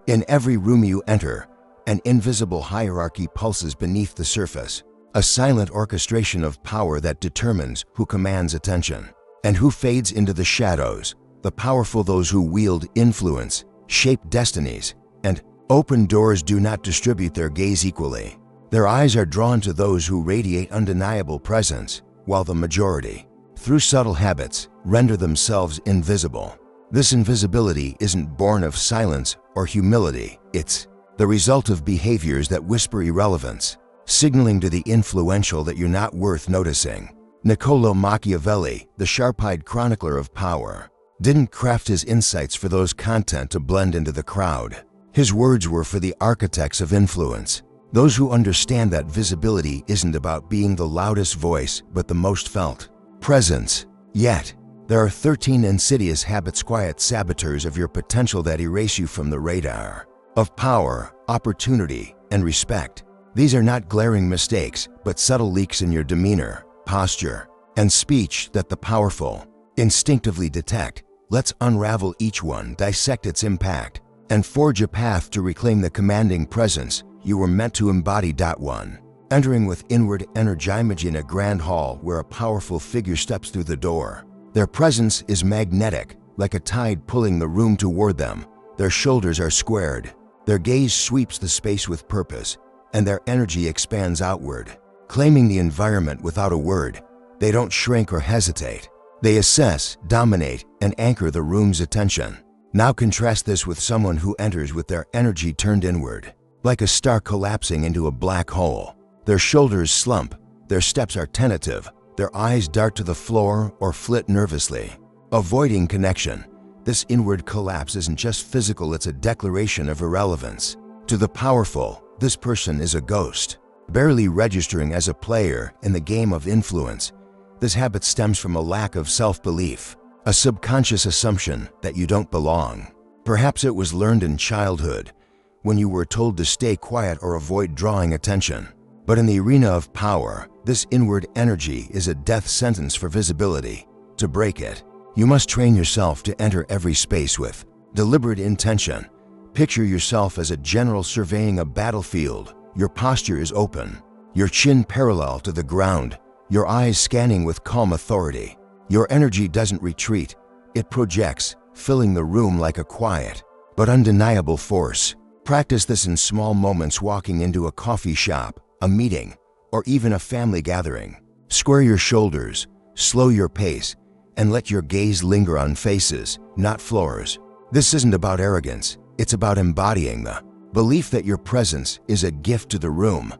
In every room you enter, an invisible hierarchy pulses beneath the surface, a silent orchestration of power that determines who commands attention and who fades into the shadows. The powerful, those who wield influence, shape destinies, and open doors, do not distribute their gaze equally. Their eyes are drawn to those who radiate undeniable presence, while the majority, through subtle habits, render themselves invisible. This invisibility isn't born of silence or humility. It's the result of behaviors that whisper irrelevance, signaling to the influential that you're not worth noticing. Niccolò Machiavelli, the sharp-eyed chronicler of power, didn't craft his insights for those content to blend into the crowd. His words were for the architects of influence, those who understand that visibility isn't about being the loudest voice, but the most felt presence. Yet, there are 13 insidious habits, quiet saboteurs of your potential that erase you from the radar of power, opportunity, and respect. These are not glaring mistakes, but subtle leaks in your demeanor, posture, and speech that the powerful instinctively detect. Let's unravel each one, dissect its impact, and forge a path to reclaim the commanding presence you were meant to embody. 1. Entering with inward energy. Imagine a grand hall where a powerful figure steps through the door. Their presence is magnetic, like a tide pulling the room toward them. Their shoulders are squared, their gaze sweeps the space with purpose, and their energy expands outward, claiming the environment without a word. They don't shrink or hesitate. They assess, dominate, and anchor the room's attention. Now contrast this with someone who enters with their energy turned inward, like a star collapsing into a black hole. Their shoulders slump, their steps are tentative, their eyes dart to the floor or flit nervously, avoiding connection. This inward collapse isn't just physical, it's a declaration of irrelevance. To the powerful, this person is a ghost, barely registering as a player in the game of influence. This habit stems from a lack of self-belief, a subconscious assumption that you don't belong. Perhaps it was learned in childhood, when you were told to stay quiet or avoid drawing attention. But in the arena of power, this inward energy is a death sentence for visibility. To break it, you must train yourself to enter every space with deliberate intention. Picture yourself as a general surveying a battlefield. Your posture is open, your chin parallel to the ground, your eyes scanning with calm authority. Your energy doesn't retreat, it projects, filling the room like a quiet but undeniable force. Practice this in small moments, walking into a coffee shop, a meeting, or even a family gathering. Square your shoulders, slow your pace, and let your gaze linger on faces, not floors. This isn't about arrogance, it's about embodying the belief that your presence is a gift to the room.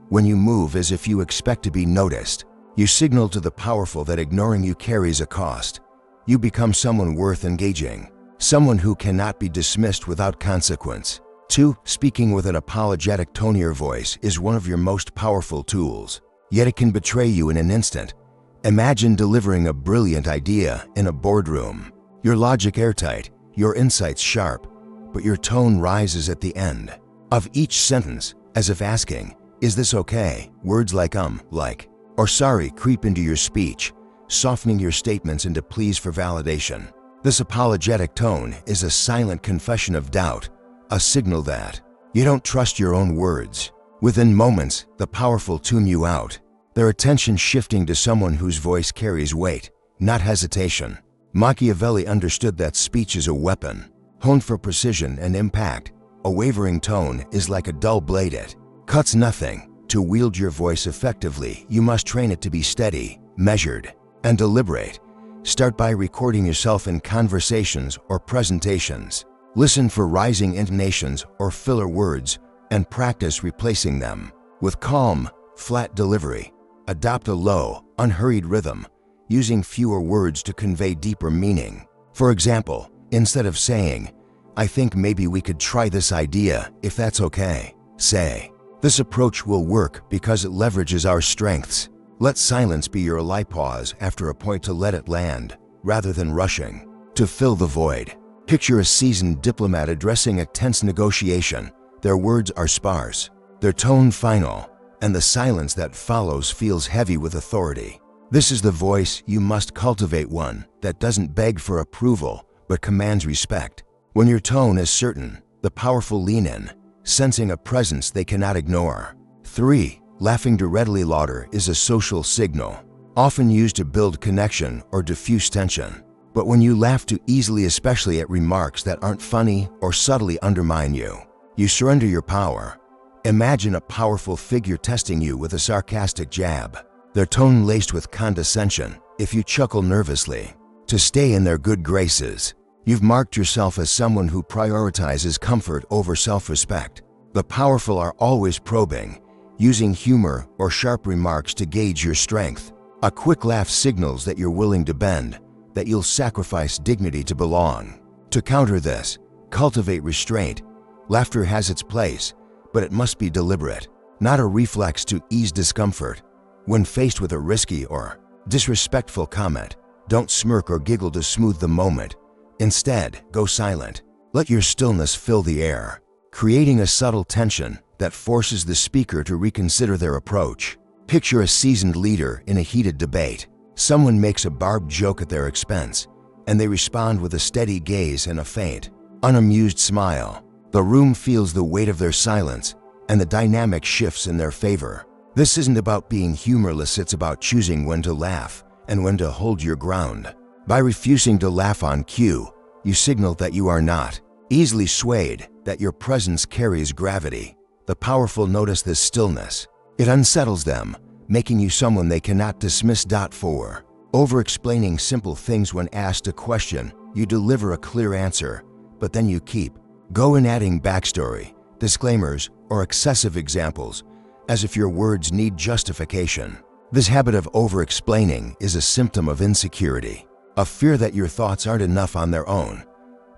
When you move as if you expect to be noticed, you signal to the powerful that ignoring you carries a cost. You become someone worth engaging, someone who cannot be dismissed without consequence. 2. Speaking with an apologetic tone. Your voice is one of your most powerful tools, yet it can betray you in an instant. Imagine delivering a brilliant idea in a boardroom. Your logic airtight, your insights sharp, but your tone rises at the end of each sentence, as if asking, "Is this okay?" Words like like, or sorry creep into your speech, softening your statements into pleas for validation. This apologetic tone is a silent confession of doubt, a signal that you don't trust your own words. Within moments, the powerful tune you out, their attention shifting to someone whose voice carries weight, not hesitation. Machiavelli understood that speech is a weapon, honed for precision and impact. A wavering tone is like a dull blade, it cuts nothing. To wield your voice effectively, you must train it to be steady, measured, and deliberate. Start by recording yourself in conversations or presentations. Listen for rising intonations or filler words and practice replacing them with calm, flat delivery. Adopt a low, unhurried rhythm, using fewer words to convey deeper meaning. For example, instead of saying, "I think maybe we could try this idea, if that's okay," say, "This approach will work because it leverages our strengths." Let silence be your ally. Pause after a point to let it land, rather than rushing to fill the void. Picture a seasoned diplomat addressing a tense negotiation. Their words are sparse, their tone final, and the silence that follows feels heavy with authority. This is the voice you must cultivate, one that doesn't beg for approval but commands respect. When your tone is certain, The powerful lean in, sensing a presence they cannot ignore. 3. Laughing to readily lauder is a social signal, often used to build connection or diffuse tension. But when you laugh too easily, especially at remarks that aren't funny or subtly undermine you, you surrender your power. Imagine a powerful figure testing you with a sarcastic jab, their tone laced with condescension. If you chuckle nervously to stay in their good graces, you've marked yourself as someone who prioritizes comfort over self-respect. The powerful are always probing, using humor or sharp remarks to gauge your strength. A quick laugh signals that you're willing to bend, that you'll sacrifice dignity to belong. To counter this, cultivate restraint. Laughter has its place, but it must be deliberate, not a reflex to ease discomfort. When faced with a risky or disrespectful comment, don't smirk or giggle to smooth the moment. Instead, go silent. Let your stillness fill the air, creating a subtle tension that forces the speaker to reconsider their approach. Picture a seasoned leader in a heated debate. Someone makes a barbed joke at their expense, and they respond with a steady gaze and a faint, unamused smile. The room feels the weight of their silence, and the dynamic shifts in their favor. This isn't about being humorless, it's about choosing when to laugh and when to hold your ground. By refusing to laugh on cue, you signal that you are not easily swayed, that your presence carries gravity. The powerful notice this stillness. It unsettles them, making you someone they cannot dismiss. 4. Over-explaining simple things. When asked a question, you deliver a clear answer, but then you keep going, adding backstory, disclaimers, or excessive examples, as if your words need justification. This habit of over-explaining is a symptom of insecurity, a fear that your thoughts aren't enough on their own.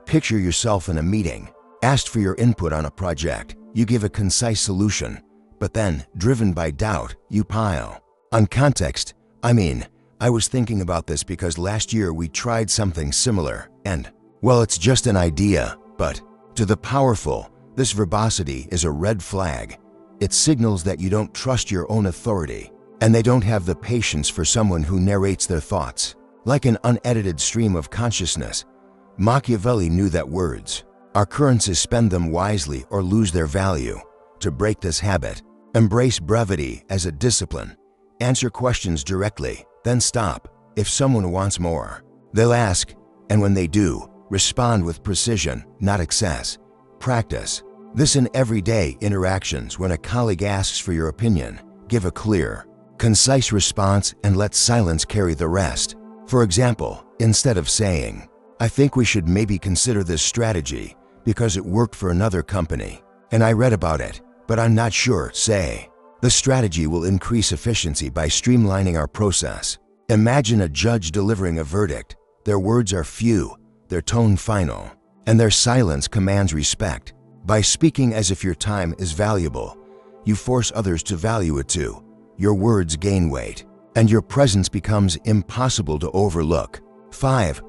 Picture yourself in a meeting, asked for your input on a project. You give a concise solution, but then, driven by doubt, you pile on context. I was thinking about this because last year we tried something similar, and, well, it's just an idea. But to the powerful, this verbosity is a red flag. It signals that you don't trust your own authority, and they don't have the patience for someone who narrates their thoughts like an unedited stream of consciousness. Machiavelli knew that words are currencies, spend them wisely or lose their value. To break this habit, embrace brevity as a discipline. Answer questions directly, then stop. If someone wants more, they'll ask, and when they do, respond with precision, not excess. Practice this in everyday interactions. When a colleague asks for your opinion, give a clear, concise response and let silence carry the rest. For example, instead of saying, "I think we should maybe consider this strategy because it worked for another company, and I read about it, but I'm not sure," say, "The strategy will increase efficiency by streamlining our process." Imagine a judge delivering a verdict. Their words are few, their tone final, and their silence commands respect. By speaking as if your time is valuable, you force others to value it too. Your words gain weight, and your presence becomes impossible to overlook. 5.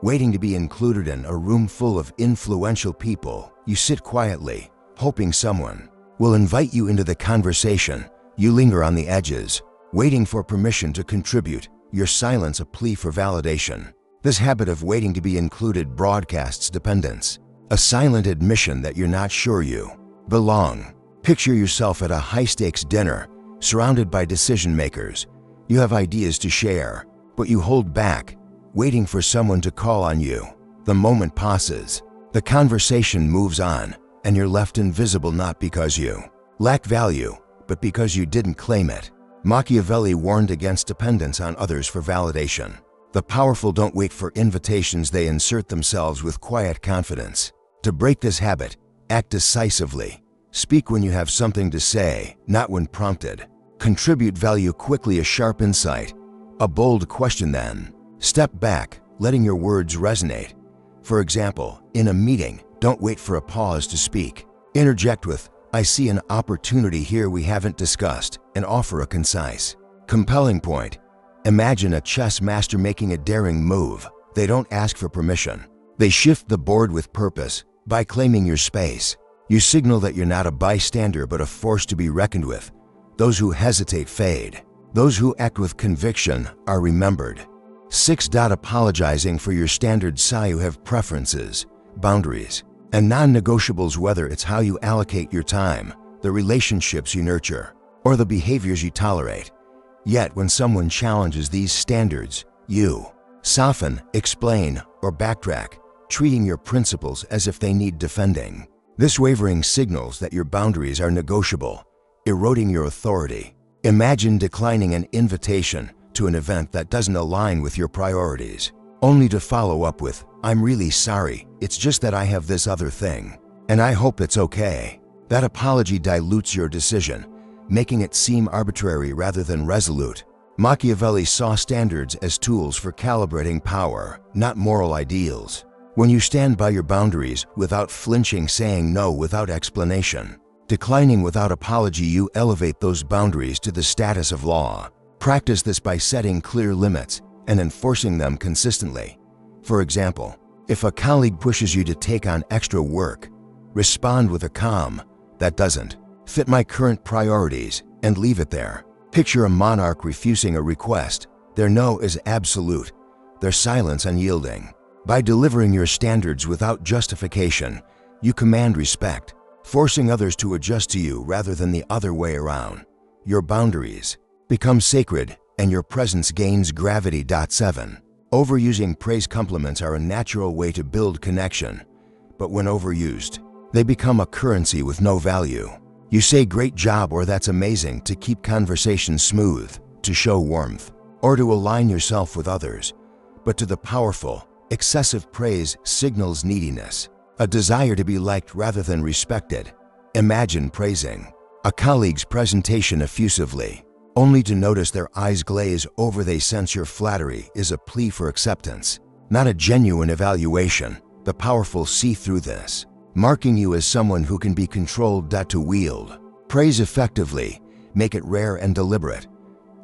Waiting to be included in a room full of influential people. You sit quietly, hoping someone will invite you into the conversation. You linger on the edges, waiting for permission to contribute, your silence a plea for validation. This habit of waiting to be included broadcasts dependence, a silent admission that you're not sure you belong. Picture yourself at a high-stakes dinner, surrounded by decision makers. You have ideas to share, but you hold back, waiting for someone to call on you. The moment passes, the conversation moves on, and you're left invisible, not because you lack value, but because you didn't claim it. Machiavelli warned against dependence on others for validation. The powerful don't wait for invitations, they insert themselves with quiet confidence. To break this habit, act decisively. Speak when you have something to say, not when prompted. Contribute value quickly, a sharp insight, a bold question, then step back, letting your words resonate. For example, in a meeting, don't wait for a pause to speak. Interject with, "I see an opportunity here we haven't discussed," and offer a concise, compelling point. Imagine a chess master making a daring move. They don't ask for permission. They shift the board with purpose. By claiming your space, you signal that you're not a bystander but a force to be reckoned with. Those who hesitate fade. Those who act with conviction are remembered. 6. Apologizing for your standard. You have preferences, boundaries, and non-negotiables, whether it's how you allocate your time, the relationships you nurture, or the behaviors you tolerate. Yet when someone challenges these standards, you soften, explain, or backtrack, treating your principles as if they need defending. This wavering signals that your boundaries are negotiable, eroding your authority. Imagine declining an invitation to an event that doesn't align with your priorities, only to follow up with, "I'm really sorry, it's just that I have this other thing, and I hope it's okay." That apology dilutes your decision, making it seem arbitrary rather than resolute. Machiavelli saw standards as tools for calibrating power, not moral ideals. When you stand by your boundaries without flinching, saying no without explanation, declining without apology, you elevate those boundaries to the status of law. Practice this by setting clear limits and enforcing them consistently. For example, if a colleague pushes you to take on extra work, respond with a calm, "That doesn't fit my current priorities," and leave it there. Picture a monarch refusing a request. Their no is absolute, their silence unyielding. By delivering your standards without justification, you command respect, forcing others to adjust to you rather than the other way around. Your boundaries become sacred and your presence gains gravity. 7. Overusing praise. Compliments are a natural way to build connection, but when overused, they become a currency with no value. You say "great job" or "that's amazing" to keep conversation smooth, to show warmth, or to align yourself with others. But to the powerful, excessive praise signals neediness, a desire to be liked rather than respected. Imagine praising a colleague's presentation effusively, only to notice their eyes glaze over. They sense your flattery is a plea for acceptance, not a genuine evaluation. The powerful see through this, marking you as someone who can be controlled. To wield praise effectively, make it rare and deliberate.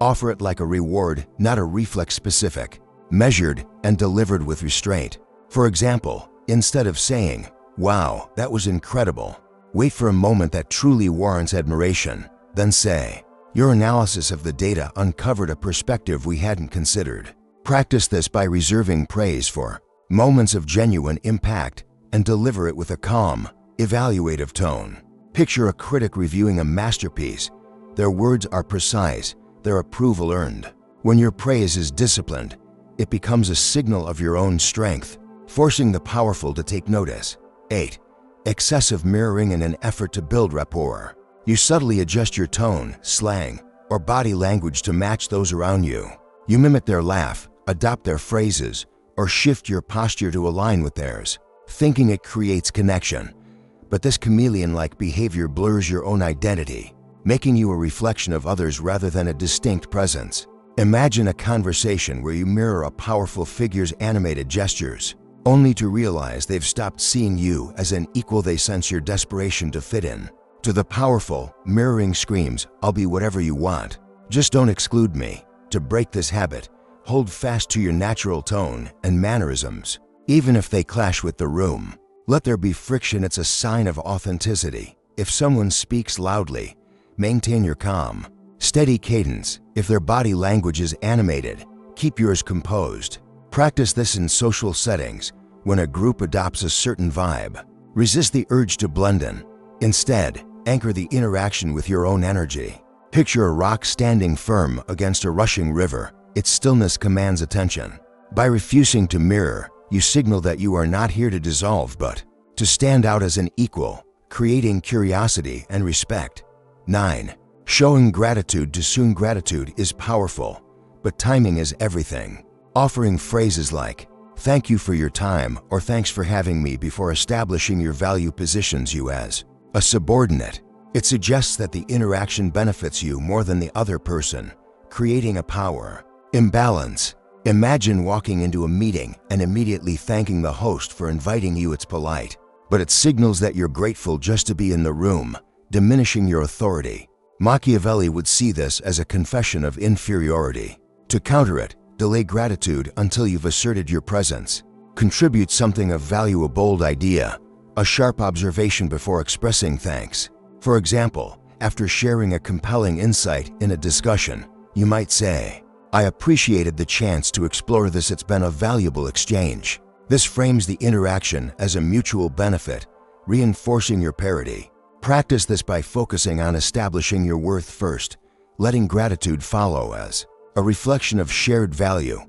Offer it like a reward, not a reflex. Specific, measured, and delivered with restraint. For example, instead of saying, "Wow, that was incredible," wait for a moment that truly warrants admiration. Then say, "Your analysis of the data uncovered a perspective we hadn't considered." Practice this by reserving praise for moments of genuine impact and deliver it with a calm, evaluative tone. Picture a critic reviewing a masterpiece. Their words are precise, their approval earned. When your praise is disciplined, it becomes a signal of your own strength, forcing the powerful to take notice. 8. Excessive mirroring. In an effort to build rapport, you subtly adjust your tone, slang, or body language to match those around you. You mimic their laugh, adopt their phrases, or shift your posture to align with theirs, thinking it creates connection. But this chameleon-like behavior blurs your own identity, making you a reflection of others rather than a distinct presence. Imagine a conversation where you mirror a powerful figure's animated gestures, only to realize they've stopped seeing you as an equal. They sense your desperation to fit in. To the powerful, mirroring screams, "I'll be whatever you want. Just don't exclude me." To break this habit, hold fast to your natural tone and mannerisms, even if they clash with the room. Let there be friction. It's a sign of authenticity. If someone speaks loudly, maintain your calm, steady cadence. If their body language is animated, keep yours composed. Practice this in social settings. When a group adopts a certain vibe, resist the urge to blend in. Instead, anchor the interaction with your own energy. Picture a rock standing firm against a rushing river. Its stillness commands attention. By refusing to mirror, you signal that you are not here to dissolve but to stand out as an equal, creating curiosity and respect. 9. Showing gratitude. Too soon. Gratitude is powerful, but timing is everything. Offering phrases like, "Thank you for your time," or "Thanks for having me," before establishing your value positions you as a subordinate. It suggests that the interaction benefits you more than the other person, creating a power imbalance. Imagine walking into a meeting and immediately thanking the host for inviting you. It's polite, but it signals that you're grateful just to be in the room, diminishing your authority. Machiavelli would see this as a confession of inferiority. To counter it, delay gratitude until you've asserted your presence. Contribute something of value. A bold idea, a sharp observation before expressing thanks. For example, after sharing a compelling insight in a discussion, you might say, "I appreciated the chance to explore this. It's been a valuable exchange." This frames the interaction as a mutual benefit reinforcing your parity. Practice this by focusing on establishing your worth first, letting gratitude follow as a reflection of shared value.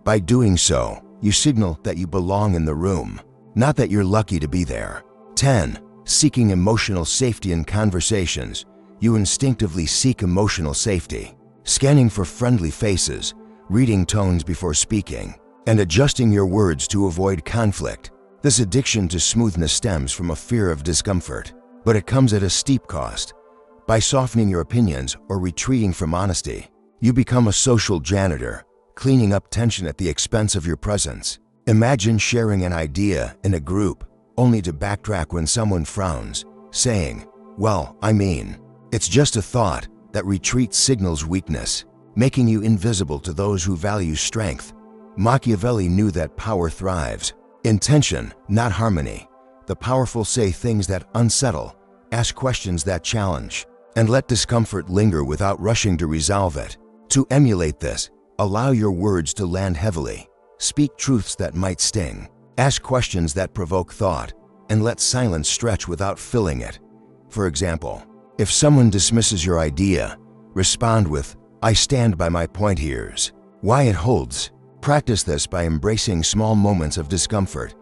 By doing so, you signal that you belong in the room, not that you're lucky to be there. 10. Seeking emotional safety in conversations. You instinctively seek emotional safety, scanning for friendly faces, reading tones before speaking, and adjusting your words to avoid conflict. This addiction to smoothness stems from a fear of discomfort, but it comes at a steep cost. By softening your opinions or retreating from honesty, you become a social janitor, cleaning up tension at the expense of your presence. Imagine sharing an idea in a group, only to backtrack when someone frowns, saying, "Well, I mean." It's just a thought. That retreat signals weakness, making you invisible to those who value strength. Machiavelli knew that power thrives in tension, not harmony. The powerful say things that unsettle, ask questions that challenge, and let discomfort linger without rushing to resolve it. To emulate this, allow your words to land heavily. Speak truths that might sting. Ask questions that provoke thought, and let silence stretch without filling it. For example, if someone dismisses your idea, respond with, "I stand by my point. Here's why it holds." Practice this by embracing small moments of discomfort.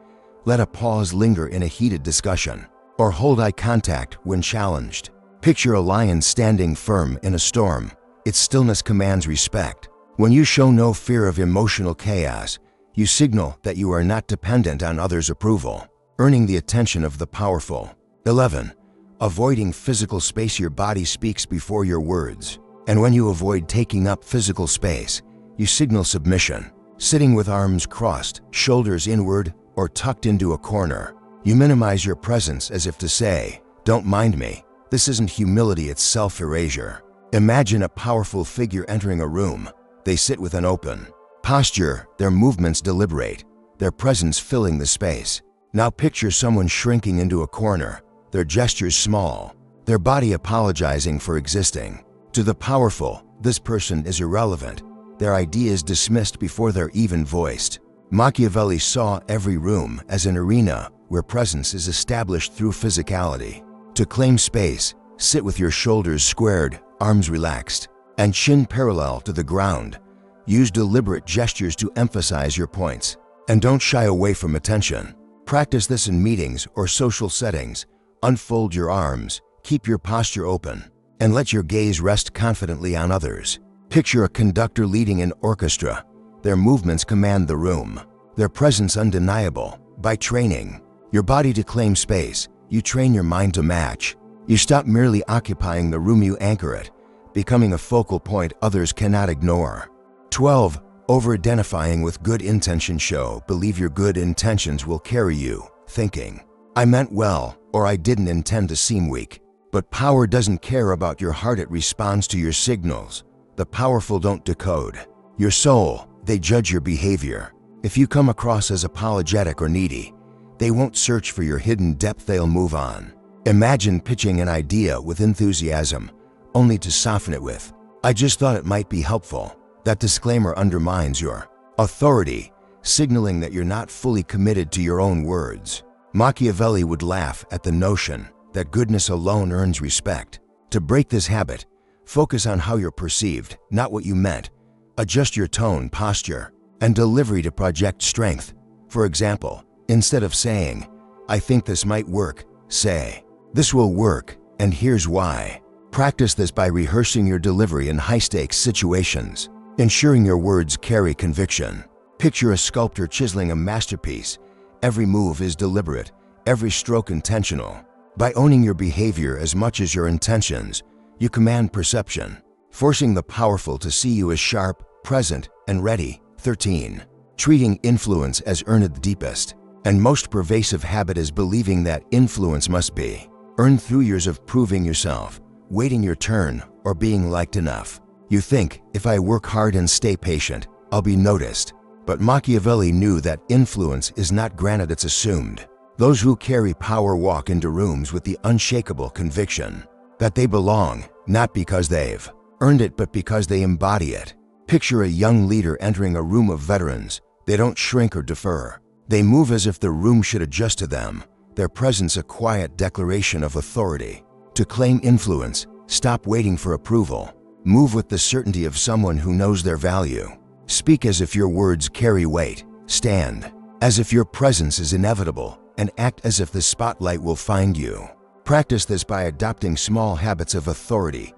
Let a pause linger in a heated discussion, or hold eye contact when challenged. Picture a lion standing firm in a storm. Its stillness commands respect. When you show no fear of emotional chaos, you signal that you are not dependent on others' approval, earning the attention of the powerful. 11. Avoiding physical space. Your body speaks before your words, and when you avoid taking up physical space, you signal submission. Sitting with arms crossed, shoulders inward, or tucked into a corner, you minimize your presence as if to say, "Don't mind me." This isn't humility, it's self-erasure. Imagine a powerful figure entering a room. They sit with an open posture, their movements deliberate, their presence filling the space. Now picture someone shrinking into a corner, their gestures small, their body apologizing for existing. To the powerful, this person is irrelevant. Their ideas dismissed before they're even voiced. Machiavelli saw every room as an arena where presence is established through physicality. To claim space, sit with your shoulders squared, arms relaxed, and chin parallel to the ground. Use deliberate gestures to emphasize your points, and don't shy away from attention. Practice this in meetings or social settings. Unfold your arms, keep your posture open, and let your gaze rest confidently on others. Picture a conductor leading an orchestra. Their movements command the room, their presence undeniable. By training your body to claim space, you train your mind to match. You stop merely occupying the room, you anchor it, becoming a focal point others cannot ignore. 12. Over-identifying with good intention. Believe your good intentions will carry you, thinking, "I meant well," or "I didn't intend to seem weak." But power doesn't care about your heart, it responds to your signals. The powerful don't decode your soul, they judge your behavior. If you come across as apologetic or needy, they won't search for your hidden depth, they'll move on. Imagine pitching an idea with enthusiasm, only to soften it with, "I just thought it might be helpful." That disclaimer undermines your authority, signaling that you're not fully committed to your own words. Machiavelli would laugh at the notion that goodness alone earns respect. To break this habit, focus on how you're perceived, not what you meant. Adjust your tone, posture, and delivery to project strength. For example, instead of saying, "I think this might work," say, "This will work, and here's why." Practice this by rehearsing your delivery in high-stakes situations, ensuring your words carry conviction. Picture a sculptor chiseling a masterpiece. Every move is deliberate, every stroke intentional. By owning your behavior as much as your intentions, you command perception, forcing the powerful to see you as sharp, present, and ready. 13. Treating influence as earned. The deepest and most pervasive habit is believing that influence must be earned through years of proving yourself, waiting your turn, or being liked enough. You think, "If I work hard and stay patient, I'll be noticed." But Machiavelli knew that influence is not granted, it's assumed. Those who carry power walk into rooms with the unshakable conviction that they belong, not because they've earned it, but because they embody it. Picture a young leader entering a room of veterans. They don't shrink or defer. They move as if the room should adjust to them. their presence a quiet declaration of authority. To claim influence, stop waiting for approval. Move with the certainty of someone who knows their value. Speak as if your words carry weight. Stand as if your presence is inevitable, and act as if the spotlight will find you. Practice this by adopting small habits of authority.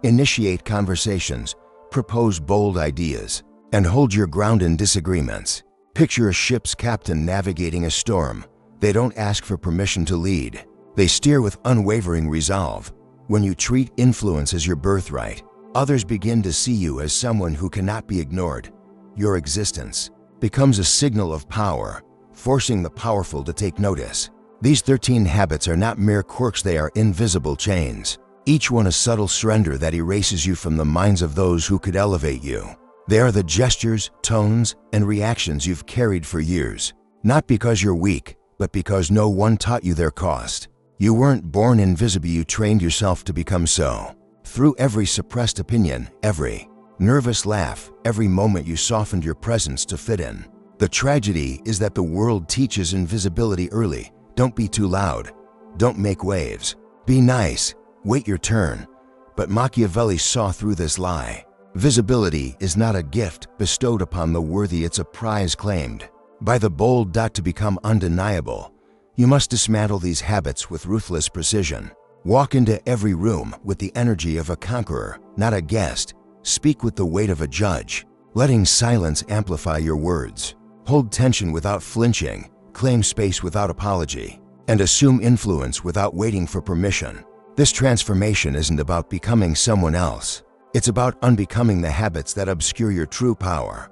Initiate conversations, propose bold ideas, and hold your ground in disagreements. Picture a ship's captain navigating a storm. They don't ask for permission to lead. They steer with unwavering resolve. When you treat influence as your birthright, others begin to see you as someone who cannot be ignored. Your existence becomes a signal of power, forcing the powerful to take notice. These 13 habits are not mere quirks, they are invisible chains. Each one a subtle surrender that erases you from the minds of those who could elevate you. They are the gestures, tones, and reactions you've carried for years. Not because you're weak, but because no one taught you their cost. You weren't born invisible, you trained yourself to become so. Through every suppressed opinion, every nervous laugh, every moment you softened your presence to fit in. The tragedy is that the world teaches invisibility early. Don't be too loud. Don't make waves. Be nice. Wait your turn. But Machiavelli saw through this lie. Visibility is not a gift bestowed upon the worthy, it's a prize claimed by the bold. To become undeniable, you must dismantle these habits with ruthless precision. Walk into every room with the energy of a conqueror, not a guest. Speak with the weight of a judge, letting silence amplify your words. Hold tension without flinching, claim space without apology, and assume influence without waiting for permission. This transformation isn't about becoming someone else. It's about unbecoming the habits that obscure your true power.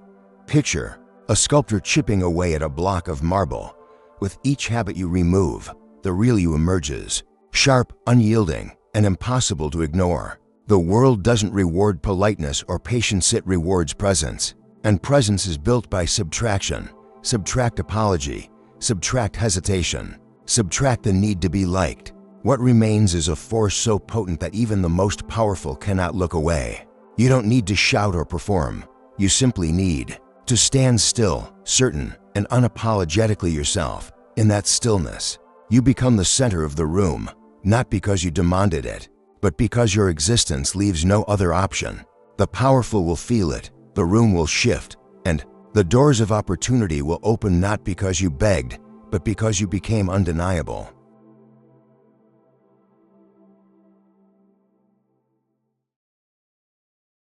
Picture a sculptor chipping away at a block of marble. With each habit you remove, the real you emerges, sharp, unyielding, and impossible to ignore. The world doesn't reward politeness or patience, it rewards presence. And presence is built by subtraction. Subtract apology, subtract hesitation, subtract the need to be liked. What remains is a force so potent that even the most powerful cannot look away. You don't need to shout or perform. You simply need to stand still, certain, and unapologetically yourself. In that stillness, you become the center of the room, not because you demanded it, but because your existence leaves no other option. The powerful will feel it, the room will shift, and the doors of opportunity will open, not because you begged, but because you became undeniable.